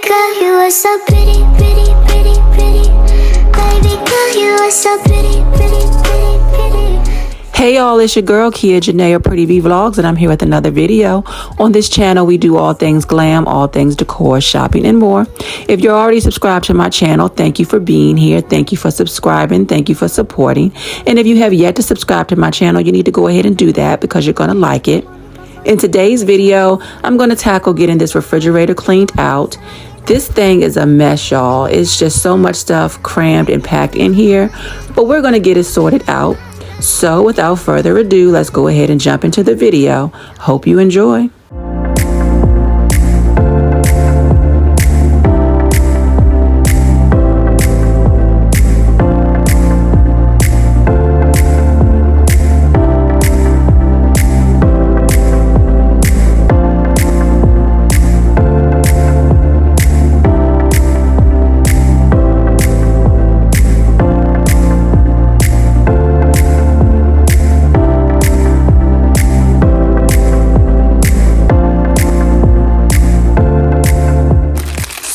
girl, you are so pretty, pretty, pretty, pretty. Baby girl, you are so pretty, pretty, pretty, pretty. Hey y'all, it's your girl Kia Janae of Pretty V Vlogs, and I'm here with another video. On this channel, we do all things glam, all things decor, shopping, and more. If you're already subscribed to my channel, thank you for being here. Thank you for subscribing. Thank you for supporting. And if you have yet to subscribe to my channel, you need to go ahead and do that because you're going to like it. In today's video, I'm going to tackle getting this refrigerator cleaned out. This thing is a mess, y'all. It's just so much stuff crammed and packed in here, but we're going to get it sorted out. So without further ado, let's go ahead and jump into the video. Hope you enjoy.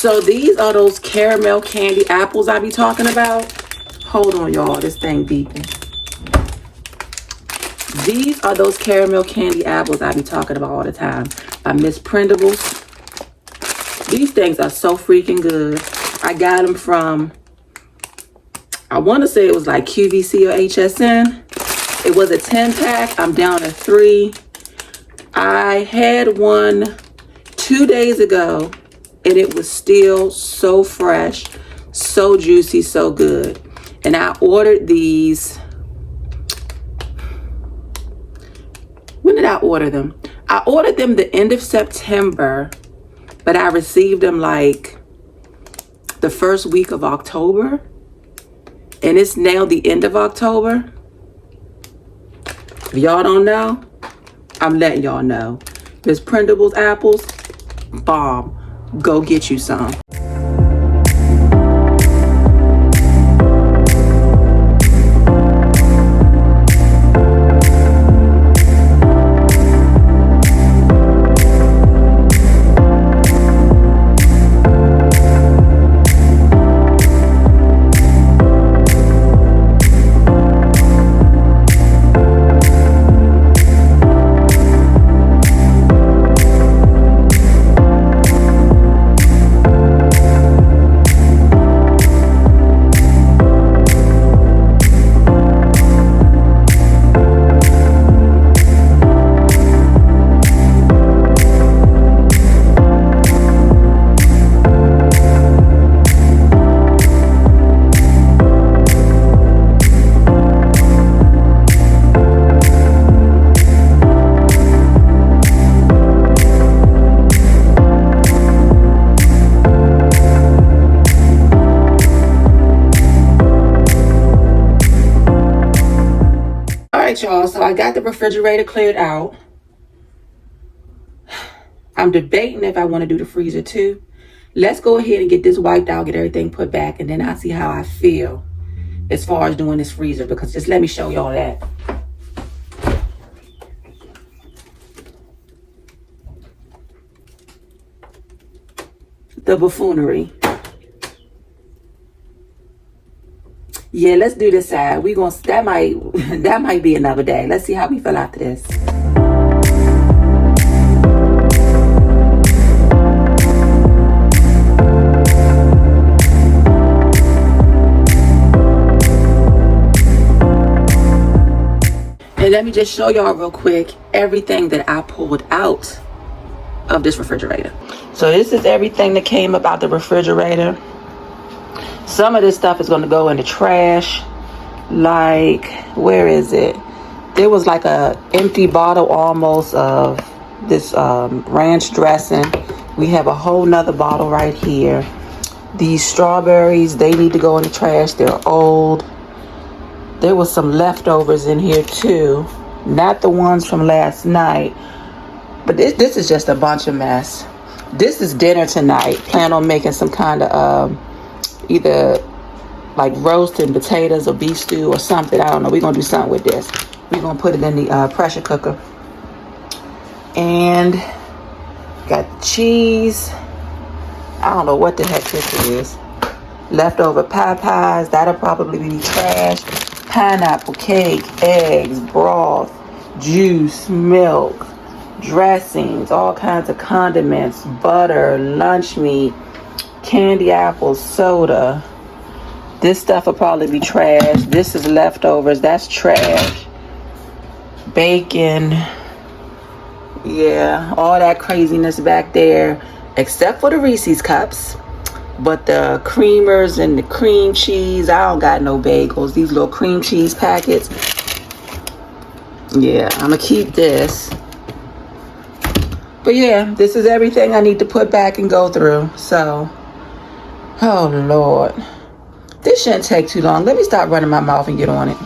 So these are those caramel candy apples I be talking about. Hold on, y'all. This thing beeping. These are those caramel candy apples I be talking about all the time by Miss Printables. These things are so freaking good. I got them from, I want to say it was like QVC or HSN. It was a 10-pack. I'm down to 3. I had one 2 days ago. And it was still so fresh, so juicy, so good. And I ordered these. When did I order them? I ordered them the end of September, but I received them like the first week of October. And it's now the end of October. If y'all don't know, I'm letting y'all know. Miss Printables apples, bomb. Go get you some. Y'all, so I got the refrigerator cleared out. I'm debating if I want to do the freezer too. Let's go ahead and get this wiped out, get everything put back, and then I'll see how I feel as far as doing this freezer, because just let me show y'all that. The buffoonery. Yeah, let's do this side. We gonna that might be another day. Let's see how we feel after this. And let me just show y'all real quick everything that I pulled out of this refrigerator. So this is everything that came about the refrigerator. Some of this stuff is going to go in the trash. Like, where is it? There was like a empty bottle almost of this ranch dressing. We have a whole nother bottle right here. These strawberries, they need to go in the trash. They're old. There was some leftovers in here too. Not the ones from last night. But this is just a bunch of mess. This is dinner tonight. Plan on making some kind of either like roasted potatoes or beef stew or something. I don't know. We're going to do something with this. We're going to put it in the pressure cooker. And got cheese. I don't know what the heck this is. Leftover pie pies, that'll probably be trash. Pineapple cake, eggs, broth, juice, milk, dressings, all kinds of condiments, butter, lunch meat, candy apples, soda. This stuff will probably be trash. This is leftovers, that's trash. Bacon. Yeah, all that craziness back there, except for the Reese's cups. But the creamers and the cream cheese, I don't got no bagels. These little cream cheese packets. Yeah, I'm gonna keep this. But yeah, this is everything I need to put back and go through. So, oh Lord. This shouldn't take too long. Let me stop running my mouth and get on it.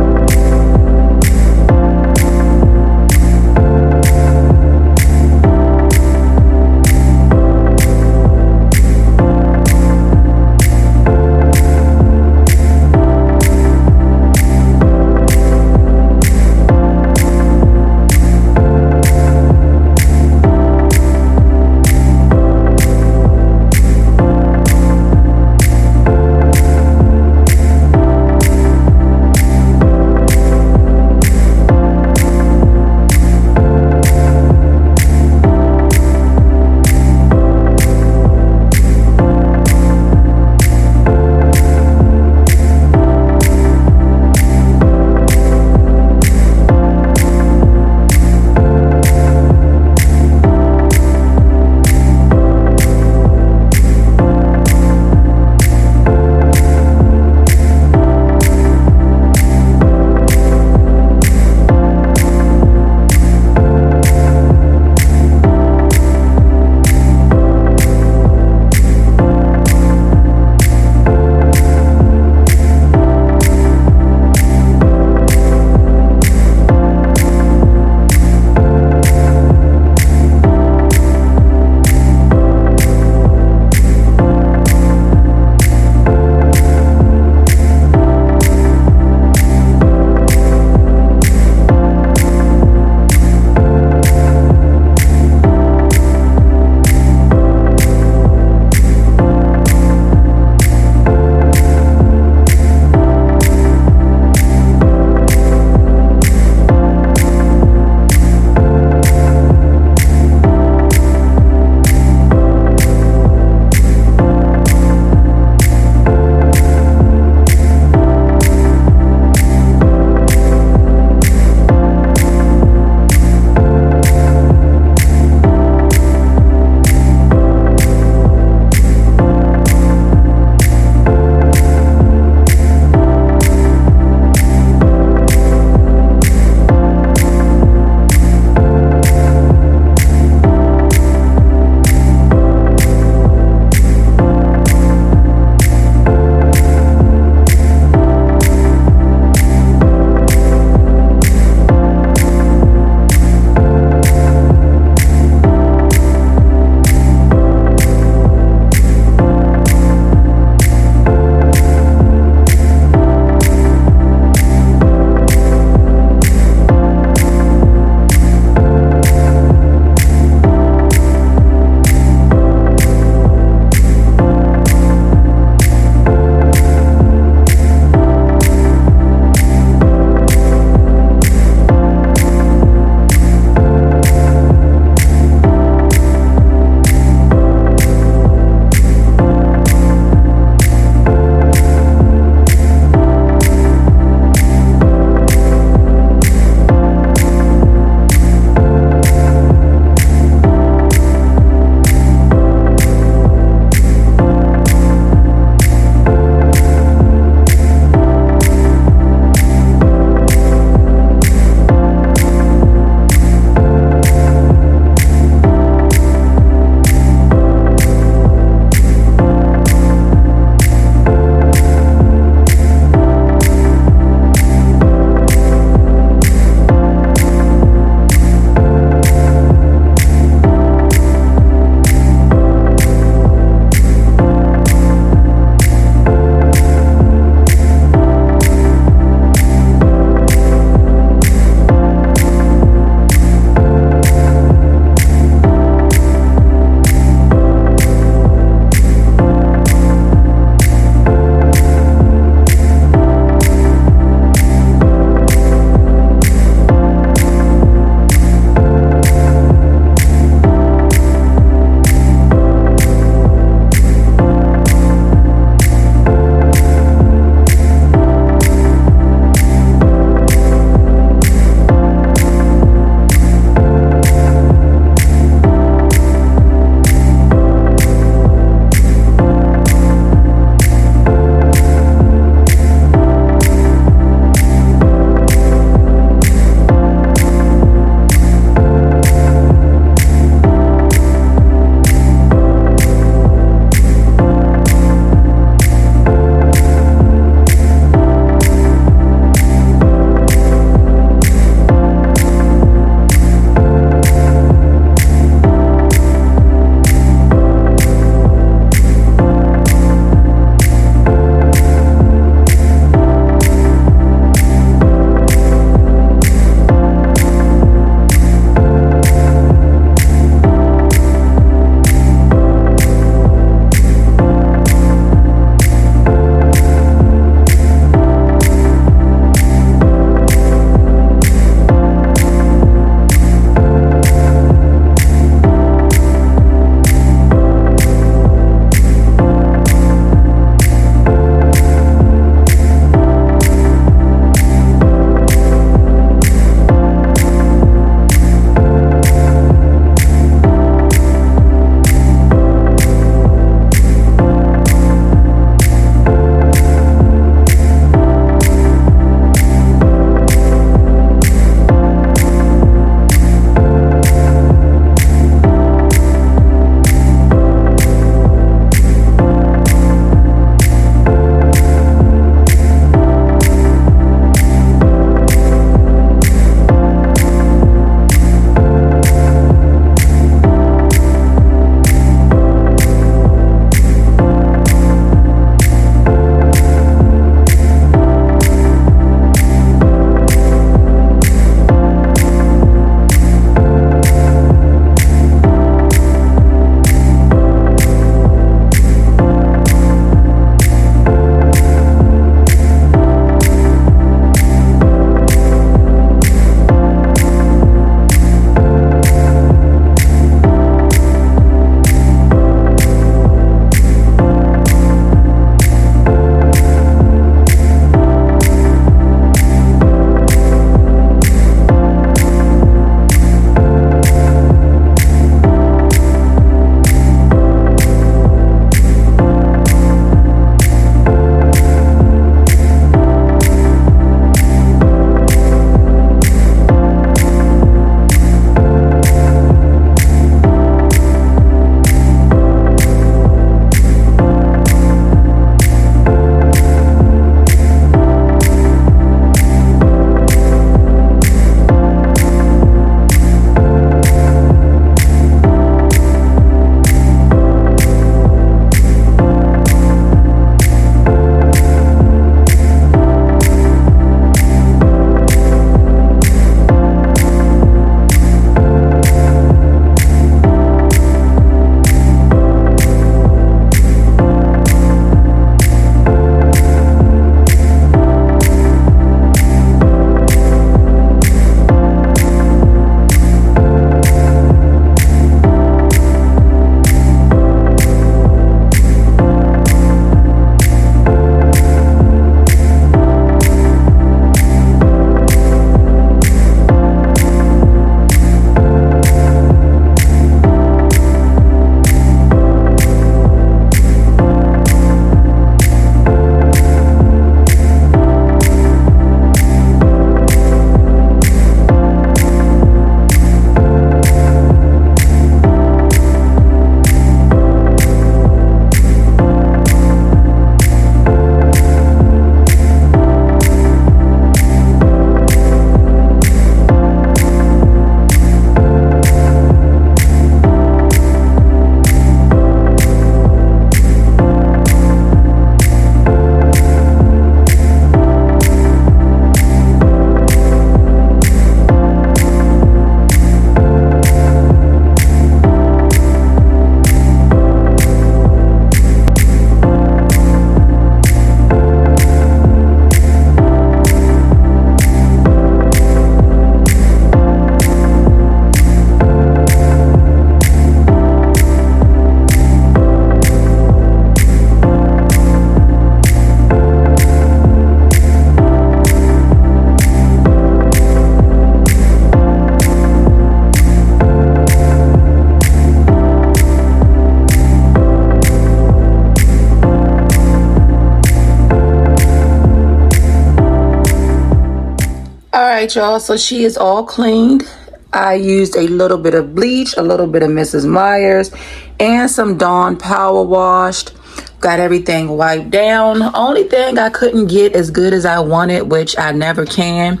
right, y'all, so she is all cleaned. I used a little bit of bleach, a little bit of Mrs. Myers, and some Dawn Power Washed. Got everything wiped down. Only thing I couldn't get as good as I wanted, which I never can,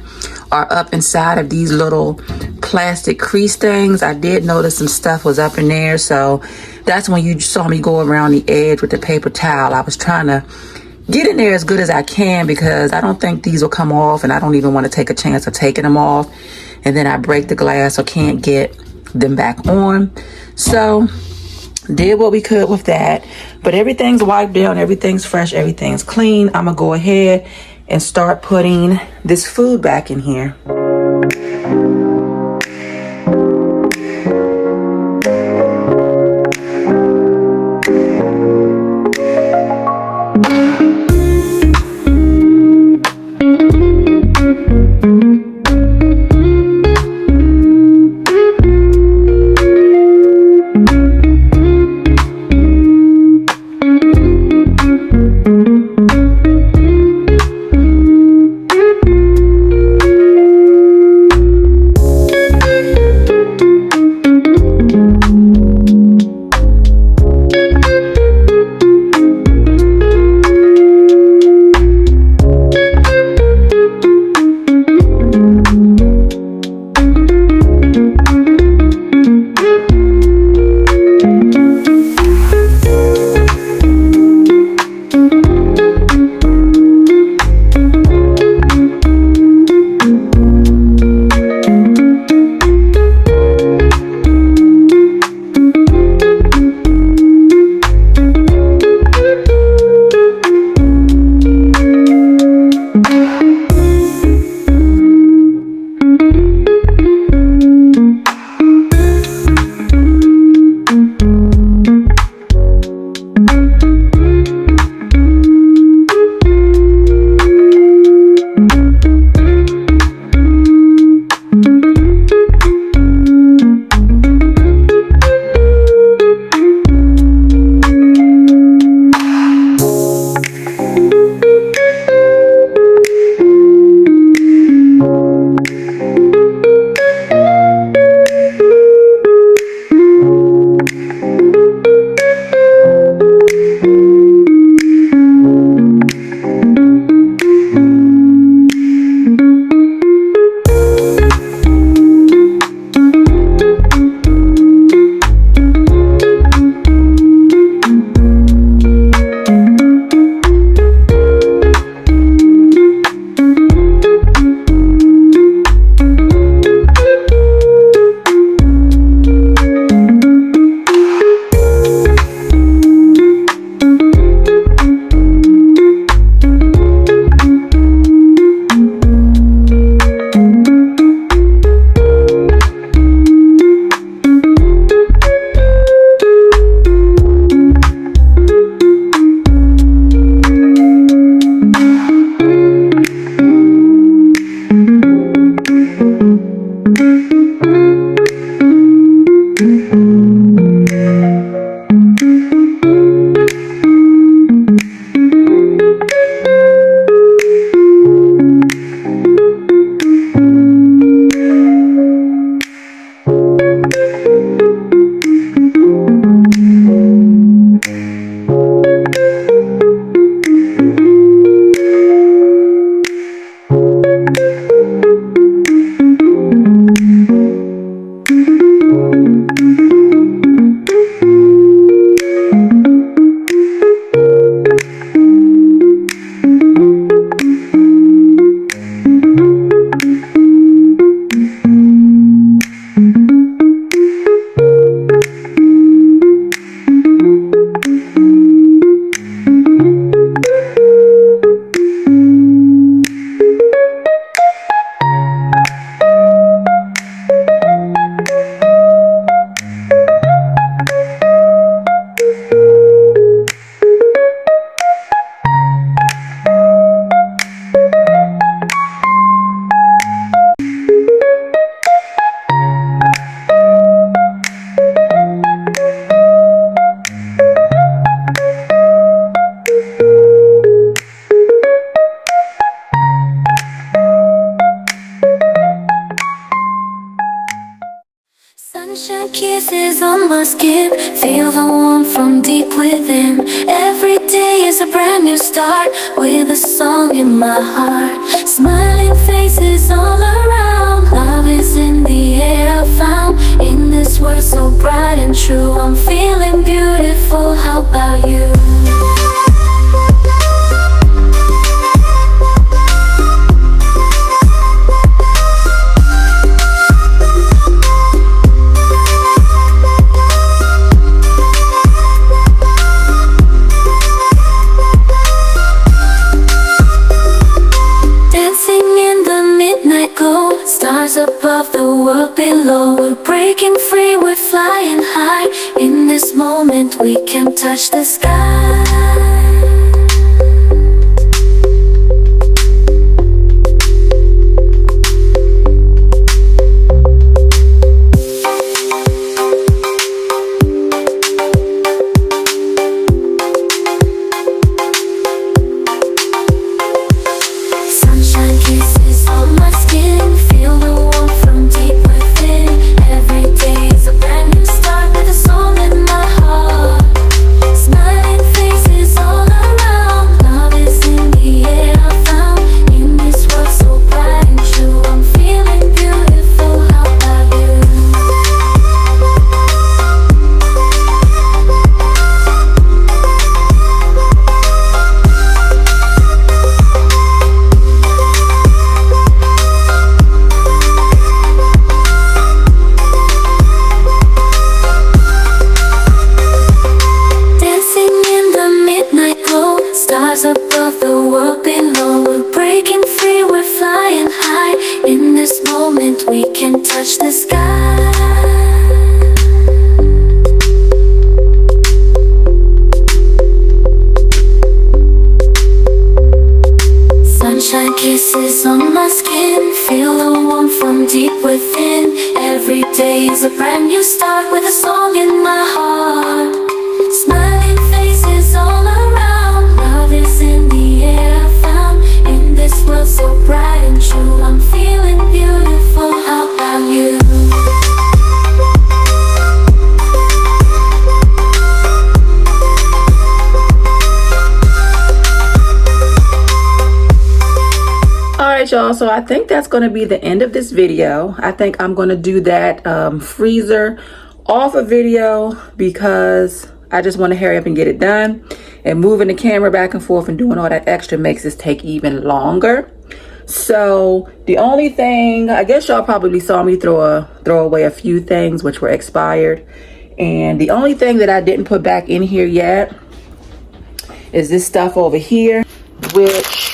are up inside of these little plastic crease things. I did notice some stuff was up in there, so that's when you saw me go around the edge with the paper towel. I was trying to get in there as good as I can because I don't think these will come off, and I don't even want to take a chance of taking them off and then I break the glass or can't get them back on. So did what we could with that, but everything's wiped down, everything's fresh, everything's clean. I'm gonna go ahead and start putting this food back in here. my skin, feel the warmth from deep within. Every day is a brand new start, with a song in my heart. Smiling faces all around, love is in the air I found. In this world so bright and true, I'm feeling beautiful, how about you? Stars above, the world below. We're breaking free, we're flying high. In this moment we can touch the sky. Sunshine kisses on my skin, feel the warmth from deep within. Every day is a brand new start, with a song in my heart. Smiling faces all around, love is in the air I found. In this world so bright and true, I'm feeling beautiful, how about you? Stars above, the world below. We're breaking free, we're flying high. In this moment we can touch the sky. Sunshine kisses on my skin, feel the warmth from deep within. Every day is a brand new start, with a song in my heart. Smiling faces all around, love is in the air I found. In this world so bright and true, I'm feeling beautiful, how about you? Alright y'all, so I think that's going to be the end of this video. I think I'm going to do that freezer off a video because I just want to hurry up and get it done. And moving the camera back and forth and doing all that extra makes this take even longer. So the only thing, I guess y'all probably saw me throw away a few things which were expired. And the only thing that I didn't put back in here yet is this stuff over here, which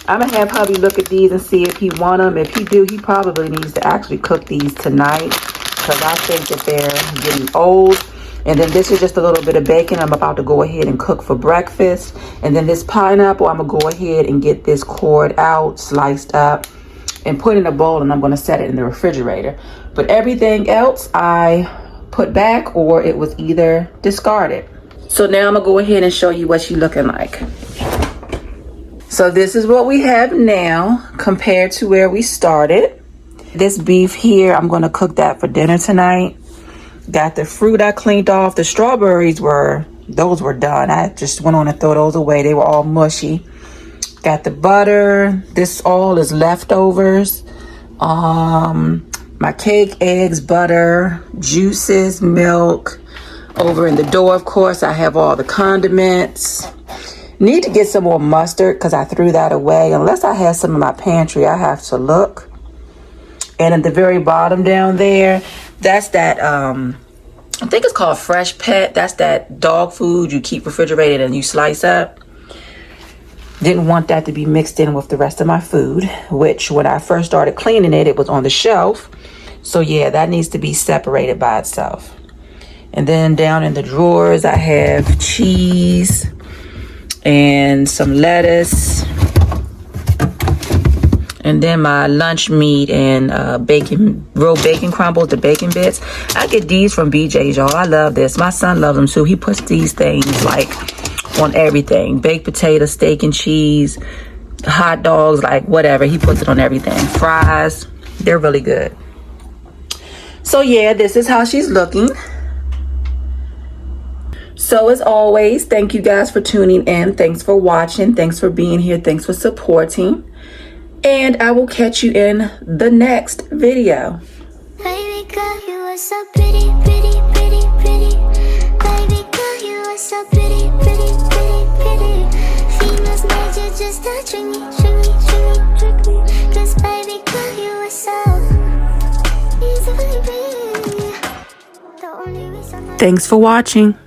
I'm gonna have hubby look at these and see if he want them. If he do, he probably needs to actually cook these tonight because I think that they're getting old. And then this is just a little bit of bacon I'm about to go ahead and cook for breakfast. And then this pineapple, I'm gonna go ahead and get this cored out, sliced up, and put in a bowl, and I'm gonna set it in the refrigerator. But everything else I put back, or it was either discarded. So now I'm gonna go ahead and show you what she's looking like. So this is what we have now compared to where we started. This beef here, I'm gonna cook that for dinner tonight. Got the fruit I cleaned off. The strawberries were done. I just went on and throw those away. They were all mushy. Got the butter. This all is leftovers. My cake, eggs, butter, juices, milk. Over in the door, of course, I have all the condiments. Need to get some more mustard because I threw that away. Unless I had some in my pantry, I have to look. And at the very bottom down there, that's that, I think it's called Fresh Pet. That's that dog food you keep refrigerated and you slice up. Didn't want that to be mixed in with the rest of my food, which when I first started cleaning it, it was on the shelf. So yeah, that needs to be separated by itself. And then down in the drawers, I have cheese and some lettuce. And then my lunch meat and rolled bacon crumbles, the bacon bits. I get these from BJ's, y'all. I love this. My son loves them too. He puts these things like on everything. Baked potato, steak and cheese, hot dogs, like whatever. He puts it on everything. Fries, they're really good. So yeah, this is how she's looking. So as always, thank you guys for tuning in. Thanks for watching. Thanks for being here. Thanks for supporting. And I will catch you in the next video. Baby girl, you are so pretty, pretty, pretty, pretty. Baby girl, you are so pretty, pretty, pretty, pretty. Females made you just to trick me, trick me, trick me, trick me. 'Cause baby girl, you are so easy, baby. The only reason Thanks for watching.